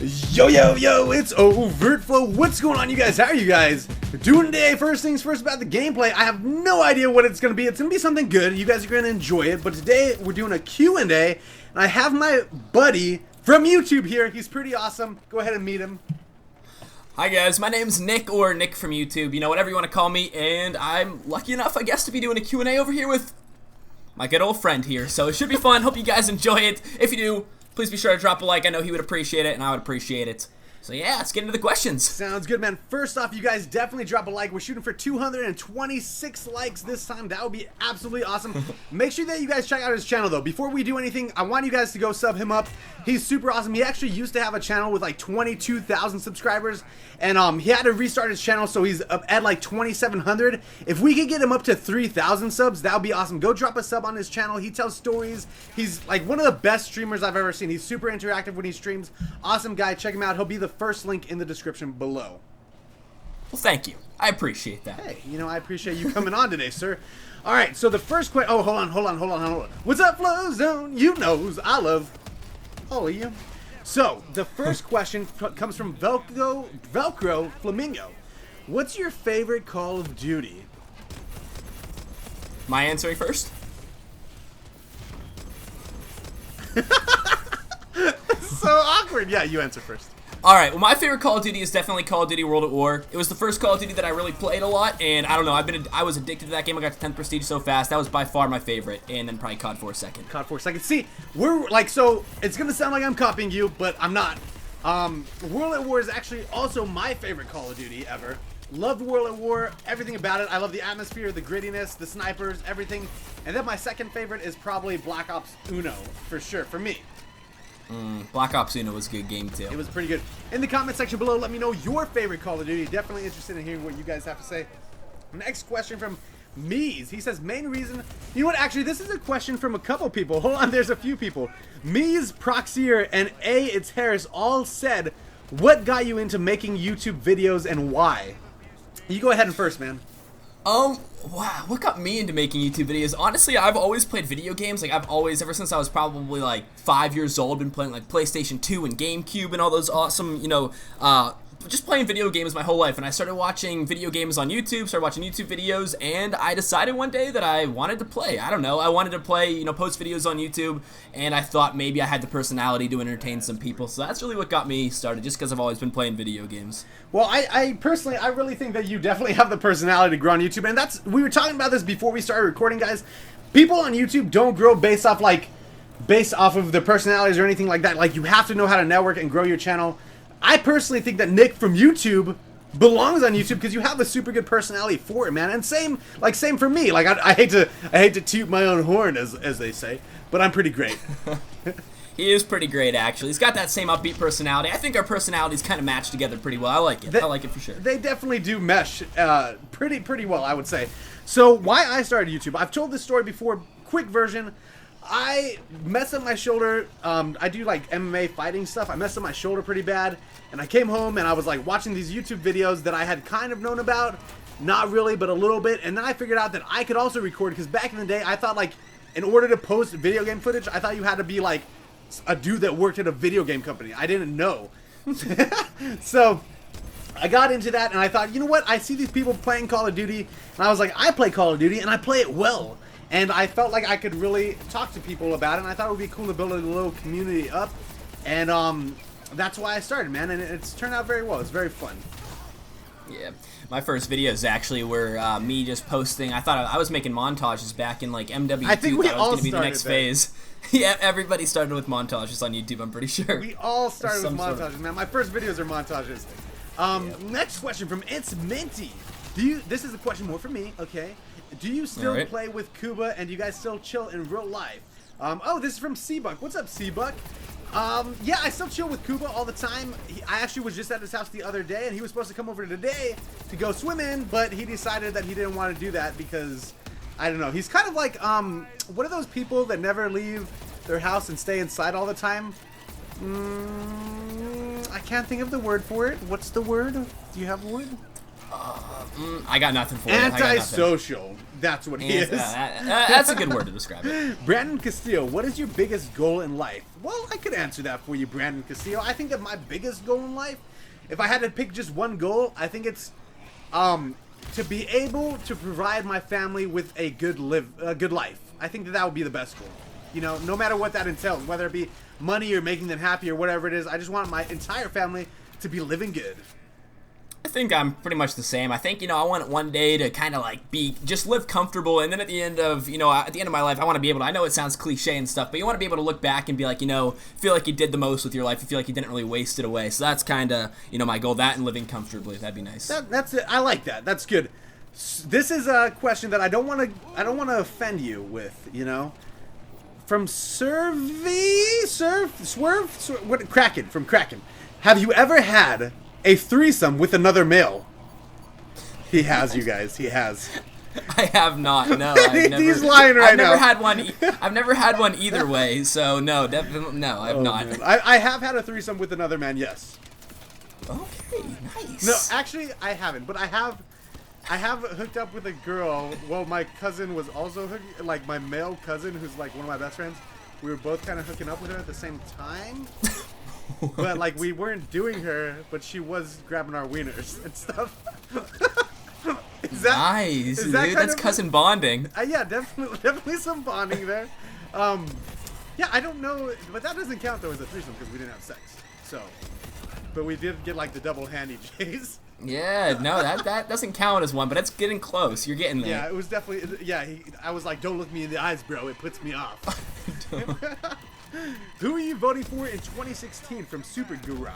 Yo, yo, yo, it's overtflow. What's going on, you guys? How are you guys doing today? First things first about the gameplay. I have no idea what it's going to be. It's going to be something good. You guys are going to enjoy it. But today, we're doing a Q&A, and I have my buddy from YouTube here. He's pretty awesome. Go ahead and meet him. Hi guys, my name's Nick, or Nick from YouTube, you know, whatever you want to call me, and I'm lucky enough, I guess, to be doing a Q&A over here with my good old friend here, so it should be fun. Hope you guys enjoy it. If you do, please be sure to drop a like. I know he would appreciate it, and I would appreciate it. So yeah, let's get into the questions. Sounds good, man. First off, you guys definitely drop a like. We're shooting for 226 likes this time. That would be absolutely awesome. Make sure that you guys check out his channel, though. Before we do anything, I want you guys to go sub him up. He's super awesome. He actually used to have a channel with like 22,000 subscribers, and he had to restart his channel, so he's up at like 2,700. If we could get him up to 3,000 subs, that would be awesome. Go drop a sub on his channel. He tells stories. He's like one of the best streamers I've ever seen. He's super interactive when he streams. Awesome guy. Check him out. He'll be the first link in the description below. Well, thank you. I appreciate that. Hey, you know, I appreciate you coming on today, sir. All right, so the first question. Oh, hold on. What's up, Flow Zone? You knows I love all of you. So the first question comes from Velcro Flamingo. What's your favorite Call of Duty? Am I answering first? So awkward. Yeah, you answer first. Alright, well, my favorite Call of Duty is definitely Call of Duty World at War. It was the first Call of Duty that I really played a lot, and I don't know, I was addicted to that game. I got to 10th Prestige so fast. That was by far my favorite, and then probably COD 4 second. COD 4 second. See, we're like, so it's gonna sound like I'm copying you, but I'm not. World at War is actually also my favorite Call of Duty ever. Love World at War, everything about it. I love the atmosphere, the grittiness, the snipers, everything. And then my second favorite is probably Black Ops Uno, for sure, for me. Black Ops Uno was a good game too. It was pretty good. In the comment section below, let me know your favorite Call of Duty. Definitely interested in hearing what you guys have to say. Next question from Mees. He says, main reason... You know what, actually, this is a question from a couple people. Hold on, there's a few people. Mees, Proxier, and It's Harris all said, what got you into making YouTube videos and why? You go ahead and first, man. Wow, what got me into making YouTube videos? Honestly, I've always played video games. Like, I've always, ever since I was probably like 5 years old, been playing like PlayStation 2 and GameCube and all those awesome, you know, just playing video games my whole life. And I started watching video games on YouTube, started watching YouTube videos, and I decided one day that I wanted to play. I don't know, I wanted to play, you know, post videos on YouTube, and I thought maybe I had the personality to entertain some people. So that's really what got me started, just because I've always been playing video games. Well, I personally, I really think that you definitely have the personality to grow on YouTube, and that's, we were talking about this before we started recording, guys. People on YouTube don't grow based off of their personalities or anything like that. Like, you have to know how to network and grow your channel. I personally think that Nick from YouTube belongs on YouTube because you have a super good personality for it, man. And same for me. Like, I hate to toot my own horn, as they say, but I'm pretty great. He is pretty great, actually. He's got that same upbeat personality. I think our personalities kind of match together pretty well. I like it. I like it for sure. They definitely do mesh pretty well, I would say. So why I started YouTube? I've told this story before. Quick version. I messed up my shoulder. I do like MMA fighting stuff. I messed up my shoulder pretty bad, and I came home and I was like watching these YouTube videos that I had kind of known about, not really, but a little bit. And then I figured out that I could also record, because back in the day I thought, like, in order to post video game footage, I thought you had to be like a dude that worked at a video game company. I didn't know. So I got into that, and I thought, you know what? I see these people playing Call of Duty, and I was like, I play Call of Duty, and I play it well. And I felt like I could really talk to people about it, and I thought it would be cool to build a little community up. And that's why I started, man, and it's turned out very well. It's very fun. Yeah, my first videos actually were me just posting. I thought I was making montages back in like MW2. I think we thought it was all going to be the started next there. phase. Yeah, everybody started with montages on YouTube, I'm pretty sure. We all started with montages, sort of. man. My first videos are montages. Next question from It's Minty. This is a question more for me, okay? Do you still play with Kuba, and do you guys still chill in real life? Oh, this is from Seabuck. What's up, Seabuck? Yeah, I still chill with Kuba all the time. I actually was just at his house the other day, and he was supposed to come over today to go swimming, but he decided that he didn't want to do that because, I don't know, he's kind of like, one of those people that never leave their house and stay inside all the time. I can't think of the word for it. What's the word? Do you have a word? I got nothing for it. I got nothing. Antisocial. That's what he is. That's a good word to describe it. Brandon Castillo, what is your biggest goal in life? Well, I could answer that for you, Brandon Castillo. I think that my biggest goal in life, if I had to pick just one goal, I think it's to be able to provide my family with a good life. I think that would be the best goal. You know, no matter what that entails, whether it be money or making them happy or whatever it is, I just want my entire family to be living good. I think I'm pretty much the same. I think, I want one day to kind of like just live comfortable, and then at the end of my life, I want to be able to, I know it sounds cliche and stuff, but you want to be able to look back and be like, feel like you did the most with your life. You feel like you didn't really waste it away. So that's kind of, my goal, that and living comfortably. That'd be nice. That's it. I like that. That's good. This is a question that I don't want to offend you with, From Kraken, from Kraken. Have you ever had a threesome with another male? He has, you guys. He has. I have not. No, he's lying right now. I've never had one either way. So no, definitely no. I've not. Man. I have had a threesome with another man. Yes. Okay, nice. No, actually, I haven't. But I have hooked up with a girl. Well, my cousin was also like my male cousin, who's like one of my best friends. We were both kind of hooking up with her at the same time. But like we weren't doing her, but she was grabbing our wieners and stuff. Nice, dude. That's cousin bonding. Yeah, definitely some bonding there. Yeah, I don't know, but that doesn't count though as a threesome because we didn't have sex. So, but we did get like the double handy J's. Yeah, no, that doesn't count as one, but it's getting close. You're getting there. Yeah, it was definitely. Yeah, I was like, don't look me in the eyes, bro. It puts me off. Who are you voting for in 2016 from Super Gura?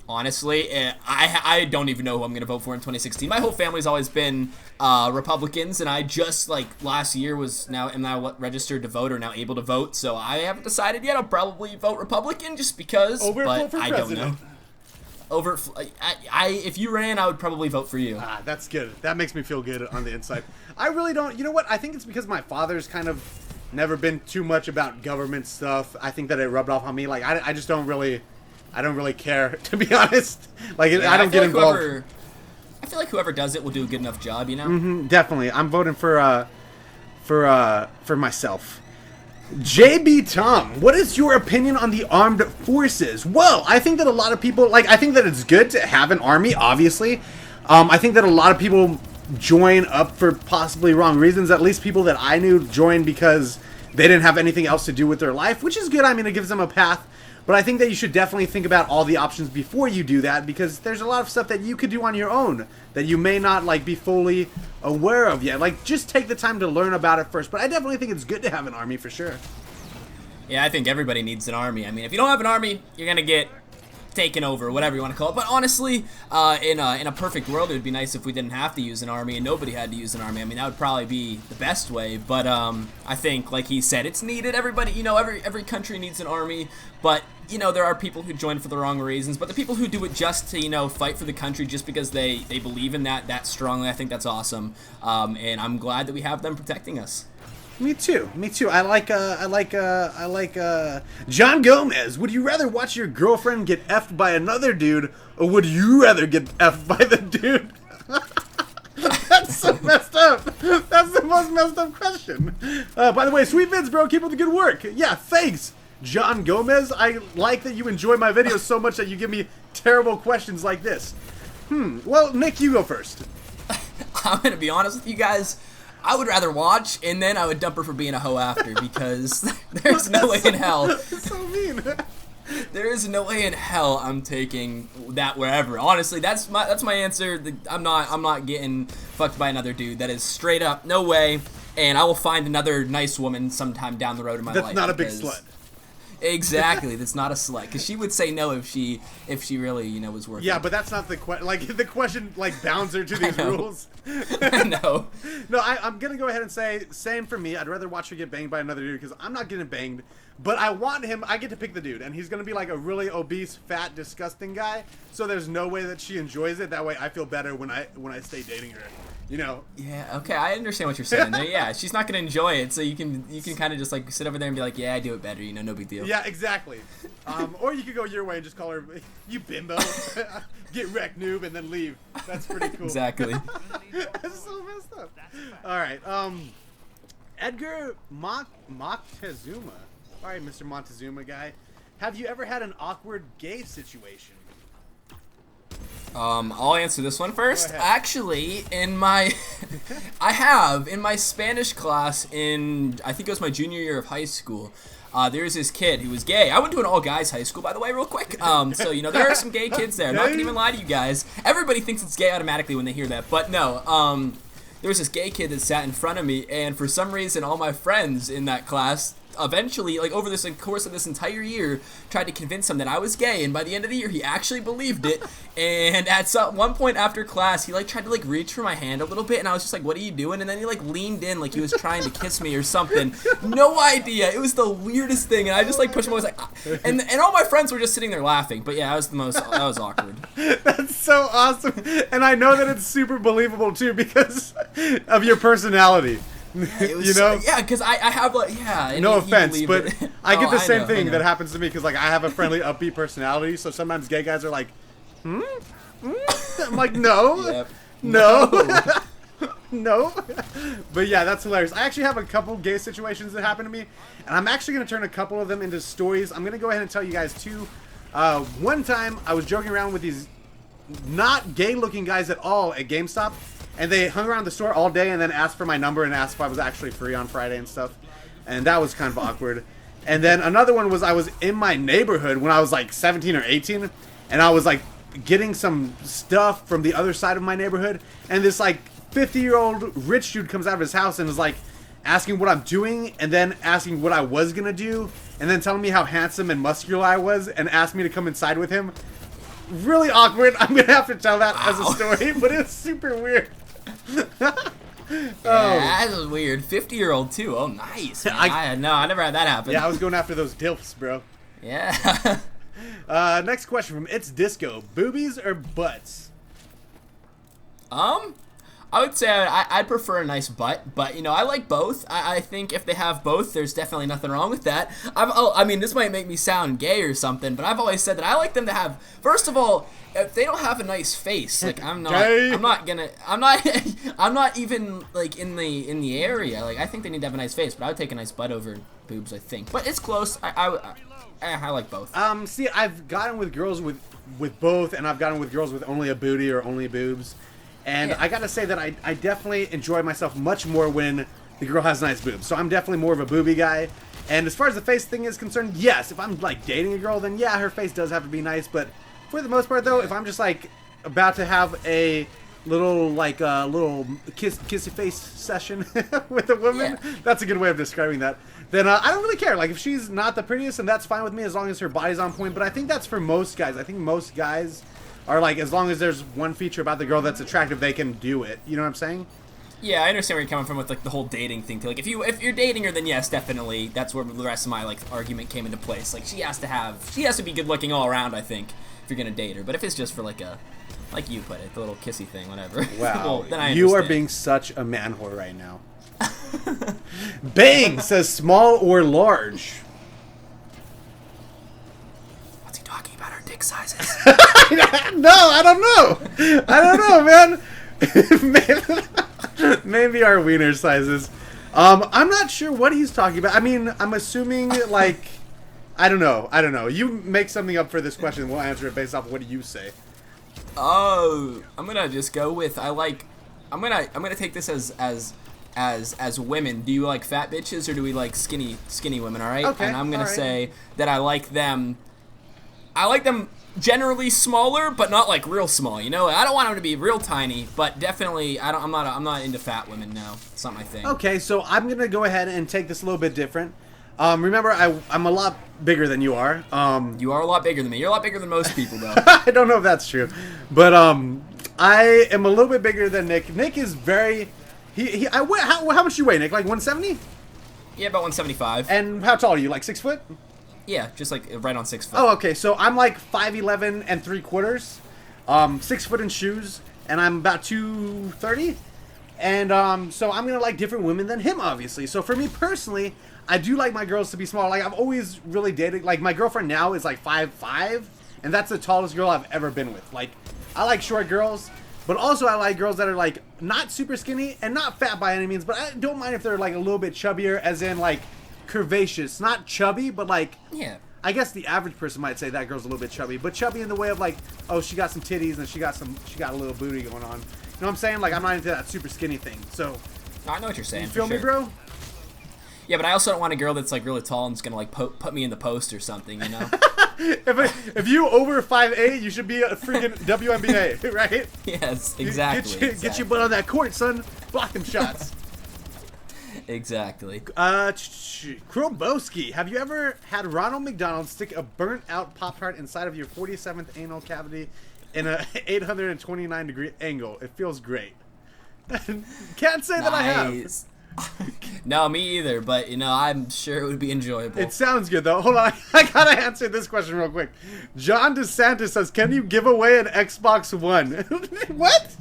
Honestly, I don't even know who I'm going to vote for in 2016. My whole family's always been Republicans, and I just, like, last year am now registered to vote or now able to vote, so I haven't decided yet. I'll probably vote Republican just because, Overtflow but I don't know. If you ran, I would probably vote for you. Ah, that's good. That makes me feel good on the inside. I really don't. You know what? I think it's because my father's kind of never been too much about government stuff. I think that it rubbed off on me. Like I just don't really care, to be honest. Like yeah, I don't get involved. I feel like whoever does it will do a good enough job. Definitely. I'm voting for myself. JB Tom, what is your opinion on the armed forces? Well, I think that a lot of people, I think that it's good to have an army, obviously. I think that a lot of people join up for possibly wrong reasons. At least people that I knew joined because they didn't have anything else to do with their life, which is good. I mean, it gives them a path. But I think that you should definitely think about all the options before you do that, because there's a lot of stuff that you could do on your own that you may not be fully aware of yet. Just take the time to learn about it first. But I definitely think it's good to have an army for sure. Yeah, I think everybody needs an army. I mean, if you don't have an army, you're gonna get taken over, whatever you want to call it. But honestly, in a perfect world, it would be nice if we didn't have to use an army and nobody had to use an army. I mean, that would probably be the best way. But I think, like he said, it's needed. Everybody, every country needs an army. But there are people who join for the wrong reasons. But the people who do it just to fight for the country just because they believe in that strongly, I think that's awesome. And I'm glad that we have them protecting us. Me too. I like John Gomez. Would you rather watch your girlfriend get effed by another dude, or would you rather get effed by the dude? That's so messed up. That's the most messed up question. By the way, sweet vids, bro. Keep up the good work. Yeah, thanks, John Gomez. I like that you enjoy my videos so much that you give me terrible questions like this. Well, Nick, you go first. I'm gonna be honest with you guys. I would rather watch, and then I would dump her for being a hoe after, because there's no way in hell. That's so mean. There is no way in hell I'm taking that wherever. Honestly, that's my answer. I'm not getting fucked by another dude. That is straight up no way. And I will find another nice woman sometime down the road in my life. That's not a big slut. Exactly, that's not a slut, because she would say no if she really was worth it. Yeah, but that's not the question. The question bounds her to these rules. I know. No, I'm gonna go ahead and say same for me. I'd rather watch her get banged by another dude because I'm not getting banged. But I want him. I get to pick the dude, and he's gonna be a really obese, fat, disgusting guy. So there's no way that she enjoys it. That way, I feel better when I stay dating her. You know? Yeah, okay, I understand what you're saying there. Yeah, she's not gonna enjoy it, so you can kind of just like sit over there and be like, yeah, I do it better, you know, no big deal. Yeah, exactly. Or you could go your way and just call her, you bimbo, get wrecked, noob, and then leave. That's pretty cool. Exactly. That's so messed up. All right, Edgar Moctezuma. All right, Mr. Montezuma guy. Have you ever had an awkward gay situation? I'll answer this one first. Actually, in my Spanish class I think it was my junior year of high school. There's this kid who was gay. I went to an all-guys high school, by the way, real quick. So, you know, there are some gay kids there. I'm not gonna even lie to you guys. Everybody thinks it's gay automatically when they hear that, but no. There was this gay kid that sat in front of me, and for some reason, all my friends in that class eventually, like over this course of this entire year, tried to convince him that I was gay, and by the end of the year, he actually believed it. And at one point after class, he like tried to like reach for my hand a little bit, and I was just like, "What are you doing?" And then he like leaned in, like he was trying to kiss me or something. No idea. It was the weirdest thing, and I just like pushed him. I was like, ah. and all my friends were just sitting there laughing. But yeah, that was awkward. That's so awesome, and I know that it's super believable too because of your personality. Yeah, you know? Yeah, because I have like, yeah. No offense, but I get the same I thing know. that happens to me because like I have a friendly, upbeat personality, so sometimes gay guys are like, I'm like, no, Yep. no. No. But yeah, that's hilarious. I actually have a couple gay situations that happened to me, and I'm actually going to turn a couple of them into stories. I'm going to go ahead and tell you guys two. One time, I was joking around with these not gay-looking guys at all at GameStop, and they hung around the store all day and then asked for my number and asked if I was actually free on Friday and stuff. And that was kind of awkward. And then another one was I was in my neighborhood when I was like 17 or 18, and I was like getting some stuff from the other side of my neighborhood, and this like 50-year-old rich dude comes out of his house and is like asking what I'm doing, and then asking what I was gonna do, and then telling me how handsome and muscular I was, and asked me to come inside with him. Really awkward. I'm gonna have to tell that as a story, but it's super weird. Yeah, that was weird. 50-year-old too. Oh, nice. Man. I never had that happen. Yeah, I was going after those dilfs, bro. Yeah. Next question from It's Disco: boobies or butts? I would say I'd prefer a nice butt, but, you know, I like both. I think if they have both, there's definitely nothing wrong with that. I mean, this might make me sound gay or something, but I've always said that I like them to have, first of all, if they don't have a nice face, like, I'm not even, like, in the area. Like, I think they need to have a nice face, but I would take a nice butt over boobs, I think. But it's close. I like both. See, I've gotten with girls with both, and I've gotten with girls with only a booty or only boobs. And yeah. I gotta say that I definitely enjoy myself much more when the girl has nice boobs. So I'm definitely more of a booby guy. And as far as the face thing is concerned, yes, if I'm like dating a girl, then yeah, her face does have to be nice. But for the most part, though, if I'm just like about to have a little kissy face session with a woman, that's a good way of describing that. Then I don't really care. Like if she's not the prettiest, then that's fine with me as long as her body's on point. But I think that's for most guys. I think most guys are like, as long as there's one feature about the girl that's attractive, they can do it. You know what I'm saying? Yeah, I understand where you're coming from with like the whole dating thing too. Like if you're dating her, then yes, definitely that's where the rest of my like argument came into place. Like she has to be good looking all around, I think, if you're gonna date her. But if it's just for like like you put it, the little kissy thing, whatever. Wow, well, then I you are being such a man whore right now. Bang says small or large. What's he talking about? Our dick sizes? No, I don't know, man. Maybe our wiener sizes. I'm not sure what he's talking about. I mean, I'm assuming like, I don't know. You make something up for this question, and we'll answer it based off of what you say. Oh, I'm gonna just go with I'm gonna take this as women. Do you like fat bitches or do we like skinny women? All right. Okay. And I'm gonna say that I like them generally smaller, but not like real small. You know, I don't want them to be real tiny, but definitely I'm not into fat women now. It's not my thing. Okay, so I'm gonna go ahead and take this a little bit different. Remember, I'm a lot bigger than you are. You are a lot bigger than me. You're a lot bigger than most people, though. I don't know if that's true, but I am a little bit bigger than Nick. Nick is very. How much do you weigh, Nick? Like 170? Yeah, about 175. And how tall are you? Like 6 foot? Yeah, just like right on 6 foot. Oh, okay. So I'm like 5'11" and 3/4, 6 foot in shoes, and I'm about 230. And so I'm gonna like different women than him, obviously. So for me personally, I do like my girls to be small. Like I've always really dated. Like my girlfriend now is like 5'5", and that's the tallest girl I've ever been with. Like I like short girls, but also I like girls that are like not super skinny and not fat by any means. But I don't mind if they're like a little bit chubbier, as in like curvaceous, not chubby, but like Yeah. I guess the average person might say that girl's a little bit chubby, but chubby in the way of like, oh, she got some titties and she got a little booty going on. You know what I'm saying? Like I'm not into that super sskinny thing. So I know what you're saying. you feel for me, sure. bro? Yeah, but I also don't want a girl that's like really tall and is gonna like put me in the post or something, you know? If you over 5'8", you should be a freaking WNBA, right? Yes, exactly. Get your butt on that court, son. Block them shots. Exactly. Kroboski, have you ever had Ronald McDonald stick a burnt-out Pop-Tart inside of your 47th anal cavity in a 829-degree angle? It feels great. Can't say that I have. No, me either, but, you know, I'm sure it would be enjoyable. It sounds good, though. Hold on. I gotta answer this question real quick. John DeSantis says, can you give away an Xbox One? What?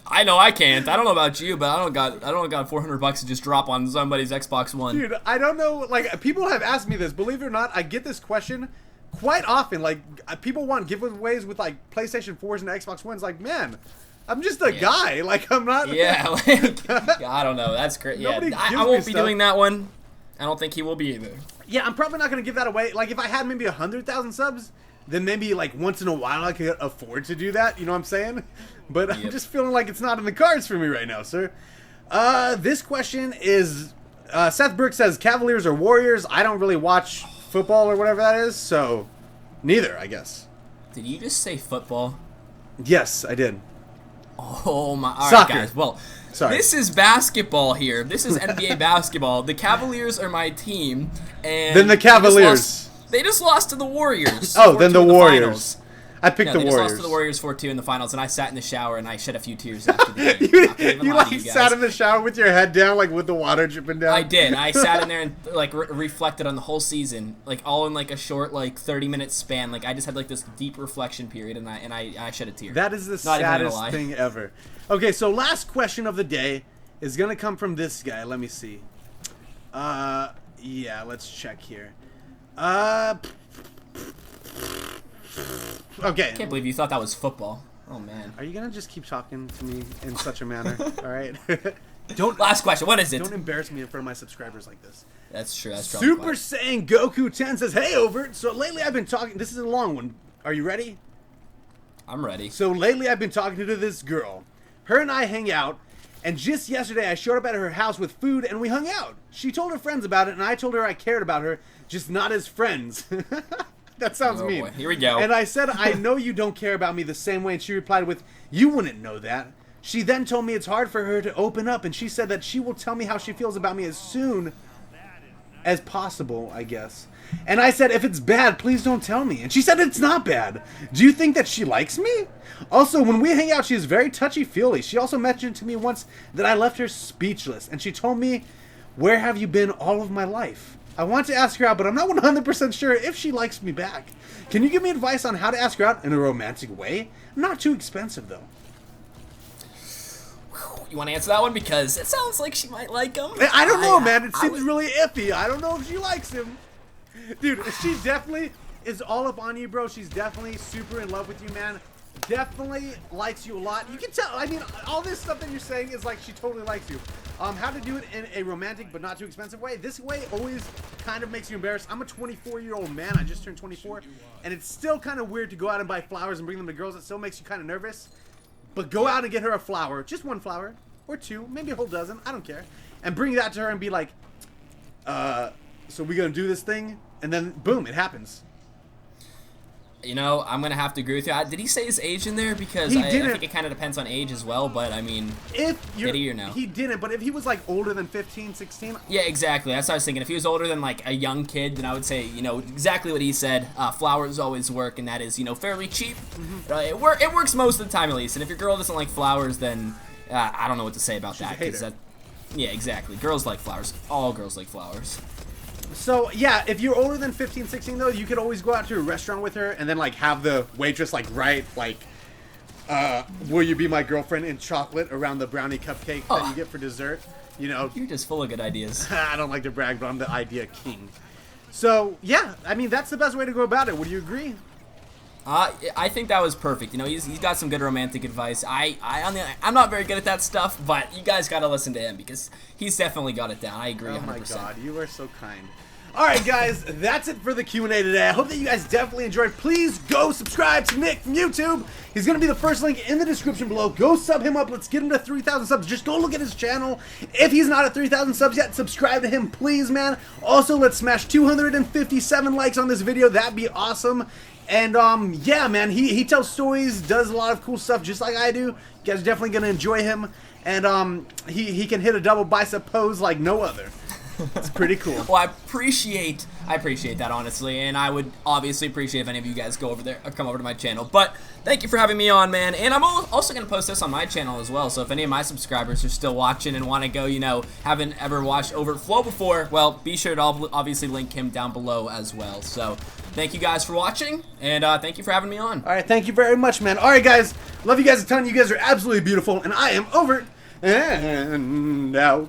I know I can't. I don't know about you, but I don't got $400 to just drop on somebody's Xbox One. Dude, I don't know. Like, people have asked me this. Believe it or not, I get this question quite often. Like, people want giveaways with, like, PlayStation 4s and Xbox Ones. Like, man, I'm just a guy. Like, I'm not. Yeah, like, I don't know. That's great. Yeah, I won't be doing that one. I don't think he will be either. Yeah, I'm probably not going to give that away. Like, if I had maybe 100,000 subs, then maybe, like, once in a while I could afford to do that. You know what I'm saying? But I'm just feeling like it's not in the cards for me right now, sir. This question is, Seth Burke says, Cavaliers or Warriors? I don't really watch football or whatever that is, so neither, I guess. Did you just say football? Yes, I did. Oh my! All right, Soccer. guys. Well, Sorry. This is basketball here. This is NBA basketball. The Cavaliers are my team, and Then the Cavaliers. They just lost to the Warriors. Oh, then the 4-2 in Warriors. finals. I picked No, the they Warriors. just lost to the Warriors 4-2 in the finals, and I sat in the shower and I shed a few tears after the game. you like sat in the shower with your head down, like with the water dripping down. I did. I sat in there and like reflected on the whole season, like all in like a short like 30-minute span. Like I just had like this deep reflection period, and I shed a tear. That is the Not even gonna saddest lie. thing ever. Okay, so last question of the day is gonna come from this guy. Let me see. Yeah, let's check here. Okay. I can't believe you thought that was football. Oh man. Are you gonna just keep talking to me in such a manner? All right. Don't. Last question. What is it? Don't embarrass me in front of my subscribers like this. That's true. That's probably Super Saiyan Goku 10 says, "Hey, Overt. So lately I've been talking. This is a long one. Are you ready? I'm ready. So lately I've been talking to this girl. Her and I hang out, and just yesterday I showed up at her house with food and we hung out. She told her friends about it, and I told her I cared about her, just not as friends." That sounds Oh, mean. boy. Here we go. And I said, "I know you don't care about me the same way," and she replied with, "You wouldn't know that." She then told me it's hard for her to open up, and she said that she will tell me how she feels about me as soon as possible, I guess. And I said, "If it's bad, please don't tell me." And she said it's not bad. Do you think that she likes me? Also, when we hang out, she is very touchy-feely. She also mentioned to me once that I left her speechless, and she told me, "Where have you been all of my life?" I want to ask her out, but I'm not 100% sure if she likes me back. Can you give me advice on how to ask her out in a romantic way? Not too expensive, though. You want to answer that one because it sounds like she might like him. I don't know, man. It I seems would- really iffy. I don't know if she likes him. Dude, she definitely is all up on you, bro. She's definitely super in love with you, man. Definitely likes you a lot. You can tell. I mean, all this stuff that you're saying is like she totally likes you. How to do it in a romantic but not too expensive way. This way always kind of makes you embarrassed. I'm a 24-year-old man. I just turned 24. And it's still kind of weird to go out and buy flowers and bring them to girls. It still makes you kind of nervous. But go out and get her a flower. Just one flower. Or two. Maybe a whole dozen. I don't care. And bring that to her and be like, so we gonna do this thing? And then, boom, it happens. You know, I'm going to have to agree with you. Did he say his age in there? Because I think it kind of depends on age as well, but I mean, if did he or no? He didn't, but if he was like older than 15, 16. Yeah, exactly. That's what I was thinking. If he was older than like a young kid, then I would say, you know, exactly what he said. Flowers always work, and that is, you know, fairly cheap. It works most of the time at least. And if your girl doesn't like flowers, then I don't know what to say about that. a hater. 'Cause yeah, exactly. Girls like flowers. All girls like flowers. So, yeah, if you're older than 15, 16, though, you could always go out to a restaurant with her and then, like, have the waitress, like, write, like, Will you be my girlfriend in chocolate around the brownie cupcake that you get for dessert? You know, You're just full of good ideas. I don't like to brag, but I'm the idea king. So yeah, I mean that's the best way to go about it. Would you agree? I think that was perfect. You know, he's got some good romantic advice. I'm not very good at that stuff, but you guys got to listen to him because he's definitely got it down. I agree 100%. Oh my god, you are so kind. All right, guys, that's it for the Q&A today. I hope that you guys definitely enjoyed. Please go subscribe to Nick from YouTube. He's going to be the first link in the description below. Go sub him up. Let's get him to 3,000 subs. Just go look at his channel. If he's not at 3,000 subs yet, subscribe to him, please, man. Also, let's smash 257 likes on this video. That'd be awesome. And, yeah, man, he tells stories, does a lot of cool stuff just like I do. You guys are definitely going to enjoy him. And, he can hit a double bicep pose like no other. It's pretty cool. Well, I appreciate that, honestly, and I would obviously appreciate if any of you guys go over there or come over to my channel. But thank you for having me on, man. And I'm also going to post this on my channel as well, so if any of my subscribers are still watching and want to go, you know, haven't ever watched Overtflow before, well, be sure to obviously link him down below as well. So thank you guys for watching, and thank you for having me on. All right, thank you very much, man. All right, guys, love you guys a ton. You guys are absolutely beautiful, and I am over and out.